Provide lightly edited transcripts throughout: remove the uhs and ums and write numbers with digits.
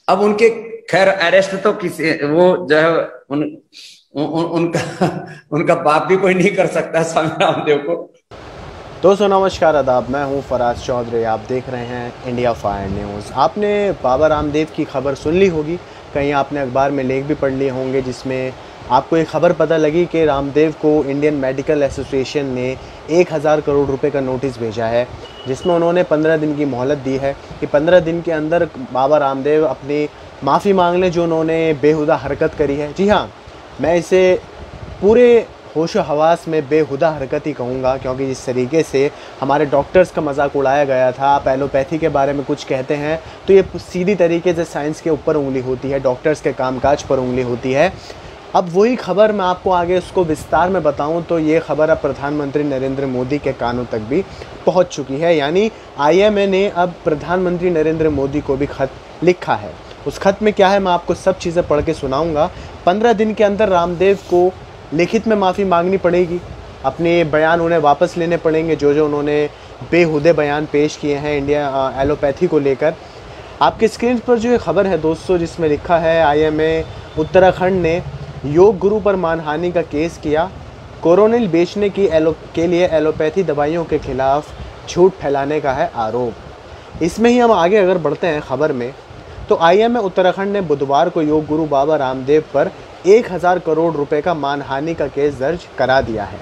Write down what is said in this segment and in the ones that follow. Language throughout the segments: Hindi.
अब उनके, खैर अरेस्ट तो किसी, वो जो है उनका उनका बाप भी कोई नहीं कर सकता स्वामी रामदेव को। दोस्तों नमस्कार आदाब, मैं हूं फराज चौधरी। आप देख रहे हैं इंडिया फायर न्यूज़। आपने बाबा रामदेव की खबर सुन ली होगी, कहीं आपने अखबार में लेख भी पढ़ लिए होंगे जिसमें आपको एक खबर पता लगी कि रामदेव को इंडियन मेडिकल एसोसिएशन ने 1000 करोड़ रुपए का नोटिस भेजा है, जिसमें उन्होंने 15 दिन की मोहलत दी है कि 15 दिन के अंदर बाबा रामदेव अपनी माफ़ी मांग लें जो उन्होंने बेहुदा हरकत करी है। जी हाँ, मैं इसे पूरे होशो हवास में बेहुदा हरकत ही कहूँगा, क्योंकि जिस तरीके से हमारे डॉक्टर्स का मजाक उड़ाया गया था। आप एलोपैथी के बारे में कुछ कहते हैं तो ये सीधी तरीके से साइंस के ऊपर उंगली होती है, डॉक्टर्स के कामकाज पर उंगली होती है। अब वही खबर मैं आपको आगे उसको विस्तार में बताऊं तो ये खबर अब प्रधानमंत्री नरेंद्र मोदी के कानों तक भी पहुंच चुकी है। यानी आईएमए ने अब प्रधानमंत्री नरेंद्र मोदी को भी खत लिखा है। उस खत में क्या है मैं आपको सब चीज़ें पढ़ के सुनाऊंगा। 15 दिन के अंदर रामदेव को लिखित में माफ़ी मांगनी पड़ेगी, अपने बयान उन्हें वापस लेने पड़ेंगे जो जो उन्होंने बेहुदे बयान पेश किए हैं इंडिया एलोपैथी को लेकर। आपके स्क्रीन पर जो ये खबर है दोस्तों, जिसमें लिखा है आईएमए उत्तराखंड ने योग गुरु पर मानहानि का केस किया, कोरोनिल बेचने के लिए एलोपैथी दवाइयों के खिलाफ झूठ फैलाने का है आरोप। इसमें ही हम आगे अगर बढ़ते हैं खबर में, तो आईएमए उत्तराखंड ने बुधवार को योग गुरु बाबा रामदेव पर 1000 करोड़ रुपए का मानहानि का केस दर्ज करा दिया है।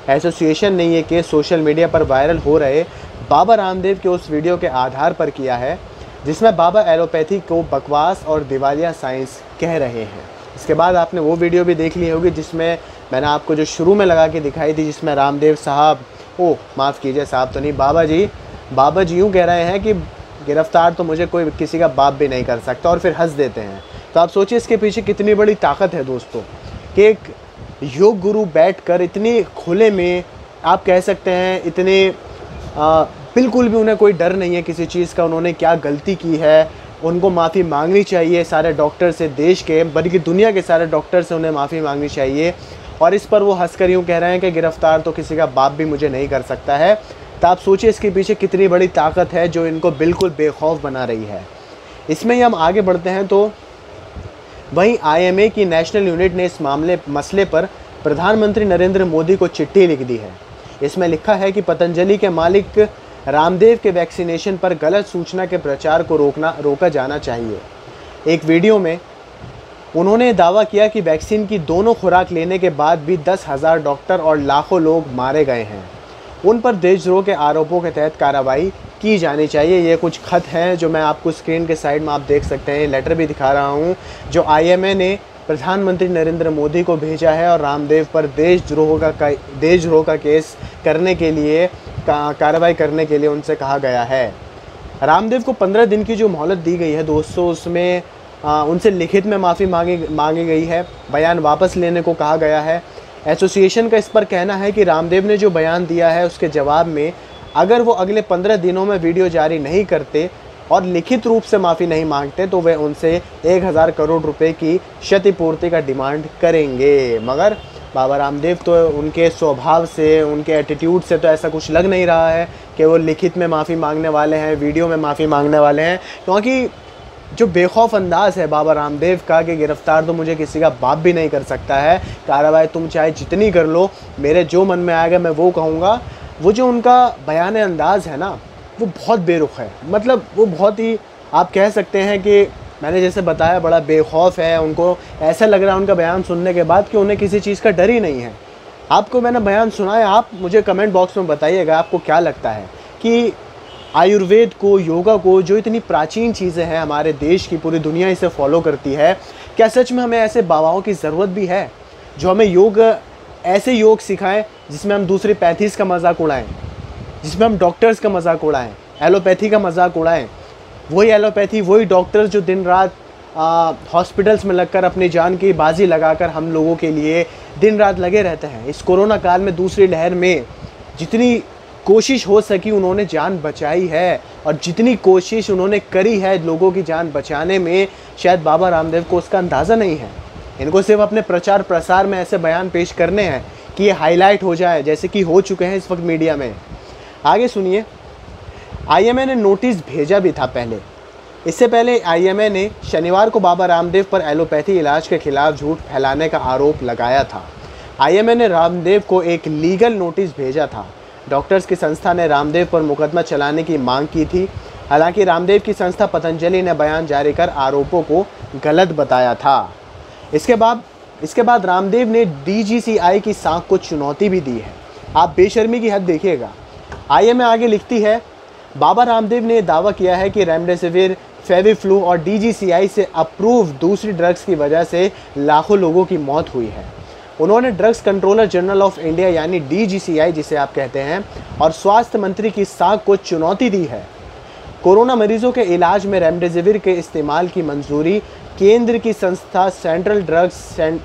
एसोसिएशन ने ये केस सोशल मीडिया पर वायरल हो रहे बाबा रामदेव के उस वीडियो के आधार पर किया है जिसमें बाबा एलोपैथी को बकवास और दिवालिया साइंस कह रहे हैं। इसके बाद आपने वो वीडियो भी देख ली होगी जिसमें मैंने आपको जो शुरू में लगा के दिखाई थी, जिसमें रामदेव साहब, ओह माफ़ कीजिए साहब तो नहीं, बाबा जी यूँ कह रहे हैं कि गिरफ्तार तो मुझे कोई किसी का बाप भी नहीं कर सकता, और फिर हंस देते हैं। तो आप सोचिए इसके पीछे कितनी बड़ी ताकत है दोस्तों, कि एक योग गुरु बैठकर इतनी खुले में, आप कह सकते हैं इतने बिल्कुल भी उन्हें कोई डर नहीं है किसी चीज़ का। उन्होंने क्या गलती की है, उनको माफ़ी मांगनी चाहिए सारे डॉक्टर से, देश के बल्कि दुनिया के सारे डॉक्टर से उन्हें माफ़ी मांगनी चाहिए। और इस पर वो हंसकर यूँ कह रहे हैं कि गिरफ्तार तो किसी का बाप भी मुझे नहीं कर सकता है। तो आप सोचिए इसके पीछे कितनी बड़ी ताकत है जो इनको बिल्कुल बेखौफ बना रही है। इसमें ही हम आगे बढ़ते हैं तो वहीं आईएमए की नेशनल यूनिट ने इस मसले पर प्रधानमंत्री नरेंद्र मोदी को चिट्ठी लिख दी है। इसमें लिखा है कि पतंजलि के मालिक रामदेव के वैक्सीनेशन पर गलत सूचना के प्रचार को रोका जाना चाहिए। एक वीडियो में उन्होंने दावा किया कि वैक्सीन की दोनों खुराक लेने के बाद भी 10,000 डॉक्टर और लाखों लोग मारे गए हैं, उन पर देशद्रोह के आरोपों के तहत कार्रवाई की जानी चाहिए। ये कुछ खत हैं जो मैं आपको स्क्रीन के साइड में आप देख सकते हैं, लेटर भी दिखा रहा हूँ जो आईएमए ने प्रधानमंत्री नरेंद्र मोदी को भेजा है और रामदेव पर देशद्रोह का केस करने के लिए, कार्रवाई करने के लिए उनसे कहा गया है। रामदेव को 15 दिन की जो मोहलत दी गई है दोस्तों, उसमें उनसे लिखित में माफ़ी मांगी गई है, बयान वापस लेने को कहा गया है। एसोसिएशन का इस पर कहना है कि रामदेव ने जो बयान दिया है उसके जवाब में अगर वो अगले 15 दिनों में वीडियो जारी नहीं करते और लिखित रूप से माफ़ी नहीं मांगते तो वे उनसे 1000 करोड़ रुपए की क्षतिपूर्ति का डिमांड करेंगे। मगर बाबा रामदेव तो उनके स्वभाव से, उनके एटीट्यूड से तो ऐसा कुछ लग नहीं रहा है कि वो लिखित में माफ़ी मांगने वाले हैं, वीडियो में माफ़ी मांगने वाले हैं। क्योंकि जो बेखौफ अंदाज़ है बाबा रामदेव का कि गिरफ्तार तो मुझे किसी का बाप भी नहीं कर सकता है, कार्रवाई तुम चाहे जितनी कर लो, मेरे जो मन में आएगा मैं वो कहूँगा, वो जो उनका बयान अंदाज़ है ना, वो बहुत बेरुख है। मतलब वो बहुत ही, आप कह सकते हैं कि मैंने जैसे बताया, बड़ा बेखौफ है। उनको ऐसा लग रहा है उनका बयान सुनने के बाद कि उन्हें किसी चीज़ का डर ही नहीं है। आपको मैंने बयान सुनाया, आप मुझे कमेंट बॉक्स में बताइएगा आपको क्या लगता है कि आयुर्वेद को, योगा को, जो इतनी प्राचीन चीज़ें हैं हमारे देश की, पूरी दुनिया इसे फॉलो करती है, क्या सच में हमें ऐसे बाबाओं की ज़रूरत भी है जो हमें ऐसे योग सिखाएं जिसमें हम दूसरी पैथीज़ का मजाक उड़ाएं, जिसमें हम डॉक्टर्स का मजाक उड़ाएं, एलोपैथी का मजाक उड़ाएं। वही एलोपैथी, वही डॉक्टर्स जो दिन रात हॉस्पिटल्स में लगकर अपनी जान की बाजी लगाकर हम लोगों के लिए दिन रात लगे रहते हैं। इस कोरोना काल में, दूसरी लहर में जितनी कोशिश हो सकी उन्होंने जान बचाई है, और जितनी कोशिश उन्होंने करी है लोगों की जान बचाने में, शायद बाबा रामदेव को उसका अंदाज़ा नहीं है। इनको सिर्फ अपने प्रचार प्रसार में ऐसे बयान पेश करने हैं कि ये हाईलाइट हो जाए, जैसे कि हो चुके हैं इस वक्त मीडिया में। आगे सुनिए, आईएमए ने नोटिस भेजा भी था पहले इससे पहले आईएमए ने शनिवार को बाबा रामदेव पर एलोपैथी इलाज के खिलाफ झूठ फैलाने का आरोप लगाया था। आईएमए ने रामदेव को एक लीगल नोटिस भेजा था। डॉक्टर्स की संस्था ने रामदेव पर मुकदमा चलाने की मांग की थी। हालांकि रामदेव की संस्था पतंजलि ने बयान जारी कर आरोपों को गलत बताया था। इसके बाद रामदेव ने डीजीसीआई की साख को चुनौती भी दी है। आप बेशर्मी की हद देखिएगा। आईएमए आगे लिखती है, बाबा रामदेव ने दावा किया है कि रेमडेसिविर, फेविफ्लू और डीजीसीआई से अप्रूव दूसरी ड्रग्स की वजह से लाखों लोगों की मौत हुई है। उन्होंने drugs controller general of India यानी डीजीसीआई जिसे आप कहते हैं और स्वास्थ्य मंत्री की साख को चुनौती दी है। कोरोना मरीजों के इलाज में रेमडेसिविर के इस्तेमाल की मंजूरी केंद्र की संस्था central drugs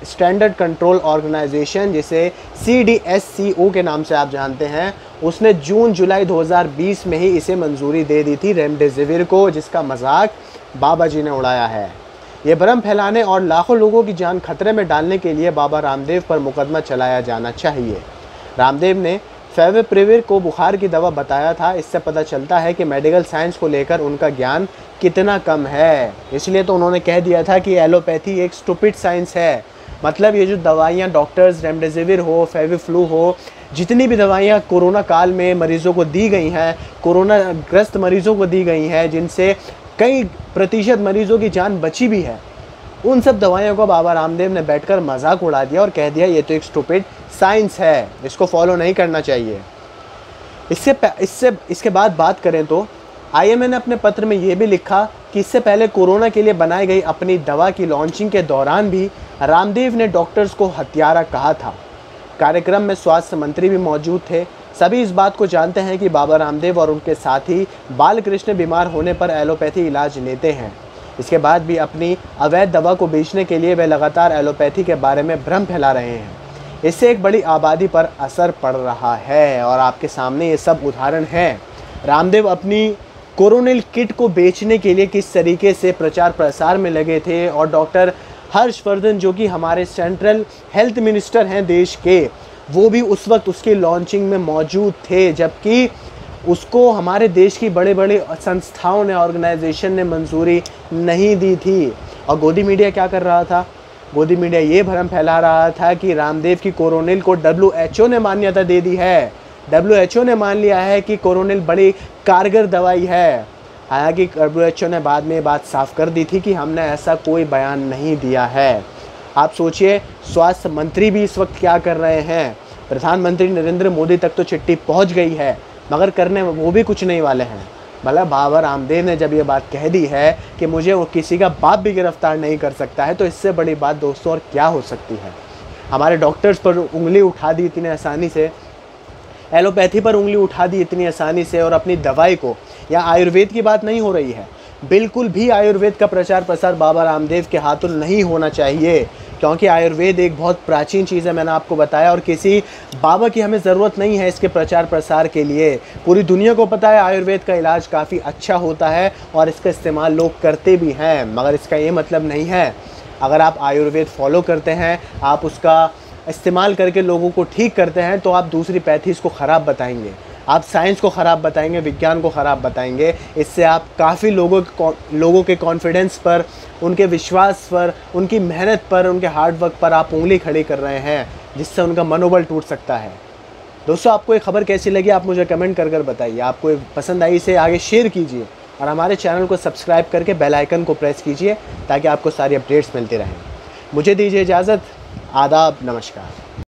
standard control organisation जिसे CDSCO के नाम से आप जानते हैं, उसने जून-जुलाई 2020 में ही इसे मंजूरी दे दी थी रेमडेसिविर को, जिसका मजाक बाबा जी ने उड़ाया है। ये भ्रम फैलाने और लाखों लोगों की जान खतरे में डालने के लिए बाबा रामदेव पर मुकदमा चलाया जाना चाहिए। रामदेव ने फेविप्रिविर को बुखार की दवा बताया था। इससे पता चलता है कि मेडिकल साइंस को लेकर उनका ज्ञान कितना कम है। इसलिए तो उन्होंने कह दिया था कि एलोपैथी एक स्टूपिड साइंस है। मतलब ये जो दवाइयाँ डॉक्टर्स रेमडेसिविर हो, फेविफ्लू हो, जितनी भी दवाइयाँ कोरोना काल में मरीज़ों को दी गई हैं, कोरोना ग्रस्त मरीज़ों को दी गई हैं, जिनसे कई प्रतिशत मरीज़ों की जान बची भी है, उन सब दवाइयों को बाबा रामदेव ने बैठकर मजाक उड़ा दिया और कह दिया ये तो एक स्टूपिड साइंस है, इसको फॉलो नहीं करना चाहिए। इसके बाद बात करें तो आईएमए ने अपने पत्र में ये भी लिखा कि इससे पहले कोरोना के लिए बनाई गई अपनी दवा की लॉन्चिंग के दौरान भी रामदेव ने डॉक्टर्स को हत्यारा कहा था। कार्यक्रम में स्वास्थ्य मंत्री भी मौजूद थे। सभी इस बात को जानते हैं कि बाबा रामदेव और उनके साथी बालकृष्ण बीमार होने पर एलोपैथी इलाज लेते हैं। इसके बाद भी अपनी अवैध दवा को बेचने के लिए वे लगातार एलोपैथी के बारे में भ्रम फैला रहे हैं। इससे एक बड़ी आबादी पर असर पड़ रहा है और आपके सामने ये सब उदाहरण हैं। रामदेव अपनी कोरोनिल किट को बेचने के लिए किस तरीके से प्रचार प्रसार में लगे थे और डॉक्टर हर्षवर्धन जो कि हमारे सेंट्रल हेल्थ मिनिस्टर हैं देश के, वो भी उस वक्त उसकी लॉन्चिंग में मौजूद थे, जबकि उसको हमारे देश की बड़े बड़े संस्थाओं ने, ऑर्गेनाइजेशन ने मंजूरी नहीं दी थी। और गोदी मीडिया क्या कर रहा था? गोदी मीडिया ये भ्रम फैला रहा था कि रामदेव की कोरोनिल को WHO ने मान्यता दे दी है। WHO ने मान लिया है कि कोरोनिल बड़ी कारगर दवाई है। हालांकि WHO ने बाद में बात साफ कर दी थी कि हमने ऐसा कोई बयान नहीं दिया है। आप सोचिए, स्वास्थ्य मंत्री भी इस वक्त क्या कर रहे हैं। प्रधानमंत्री नरेंद्र मोदी तक तो चिट्ठी पहुंच गई है, मगर करने वो भी कुछ नहीं वाले हैं। भला बाबा रामदेव ने जब ये बात कह दी है कि मुझे वो किसी का बाप भी गिरफ्तार नहीं कर सकता है, तो इससे बड़ी बात दोस्तों और क्या हो सकती है। हमारे डॉक्टर्स पर उंगली उठा दी इतनी आसानी से, एलोपैथी पर उंगली उठा दी इतनी आसानी से, और अपनी दवाई को, या आयुर्वेद की बात नहीं हो रही है, बिल्कुल भी आयुर्वेद का प्रचार प्रसार बाबा रामदेव के हाथों नहीं होना चाहिए, क्योंकि आयुर्वेद एक बहुत प्राचीन चीज़ है, मैंने आपको बताया। और किसी बाबा की हमें ज़रूरत नहीं है इसके प्रचार प्रसार के लिए। पूरी दुनिया को पता है आयुर्वेद का इलाज काफ़ी अच्छा होता है और इसका इस्तेमाल लोग करते भी हैं। मगर इसका ये मतलब नहीं है अगर आप आयुर्वेद फॉलो करते हैं, आप उसका इस्तेमाल करके लोगों को ठीक करते हैं, तो आप दूसरी पैथीज़ को ख़राब बताएंगे, आप साइंस को ख़राब बताएंगे, विज्ञान को ख़राब बताएंगे। इससे आप काफ़ी लोगों के कॉन्फिडेंस पर, उनके विश्वास पर, उनकी मेहनत पर, उनके हार्ड वर्क पर आप उंगली खड़ी कर रहे हैं, जिससे उनका मनोबल टूट सकता है। दोस्तों, आपको ये खबर कैसी लगी आप मुझे कमेंट कर बताइए। आपको पसंद आई इसे आगे शेयर कीजिए और हमारे चैनल को सब्सक्राइब करके बेल आइकन को प्रेस कीजिए ताकि आपको सारी अपडेट्स मिलती रहें। मुझे दीजिए इजाज़त। आदाब, नमस्कार।